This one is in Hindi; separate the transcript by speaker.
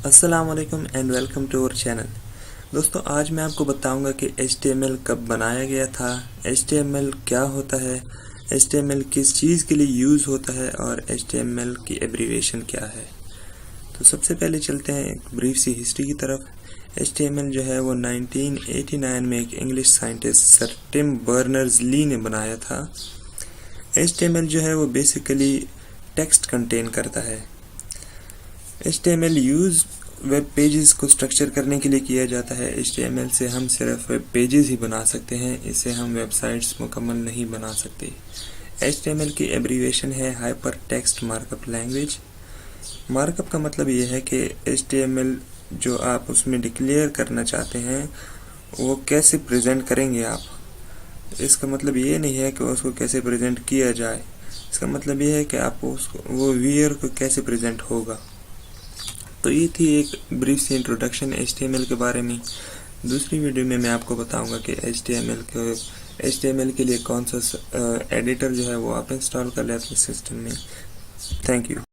Speaker 1: अस्सलामुअलैकुम and welcome to our channel. दोस्तों, आज मैं आपको बताऊंगा कि HTML कब बनाया गया था, HTML क्या होता है, HTML किस चीज़ के लिए यूज़ होता है और HTML की एब्रीविएशन क्या है। तो सबसे पहले चलते हैं एक ब्रीफ सी हिस्ट्री की तरफ। HTML जो है वो 1989 में एक English scientist sir Tim Berners-Lee ने बनाया था। HTML जो है वो बेसिकली टेक्स्ट कंटेन करता है। HTML यूज़ वेब पेजेस को स्ट्रक्चर करने के लिए किया जाता है। HTML से हम सिर्फ वेब पेजेस ही बना सकते हैं, इससे हम वेबसाइट्स मुकम्मल नहीं बना सकते। HTML की एब्रीविएशन है hyper text markup language. Markup का मतलब ये है कि HTML जो आप उसमें डिक्लेयर करना चाहते हैं वो कैसे प्रेजेंट करेंगे आप। इसका मतलब ये नहीं है कि उसको कैसे प्रेजेंट किया जाए, इसका मतलब ये है कि आप उसको वो व्यूअर को कैसे प्रेजेंट होगा। तो ये थी एक ब्रीफ सी इंट्रोडक्शन HTML के बारे में। दूसरी वीडियो में मैं आपको बताऊंगा कि HTML के लिए कौन सा एडिटर जो है वो आप इंस्टॉल कर लें अपने सिस्टम में। Thank you.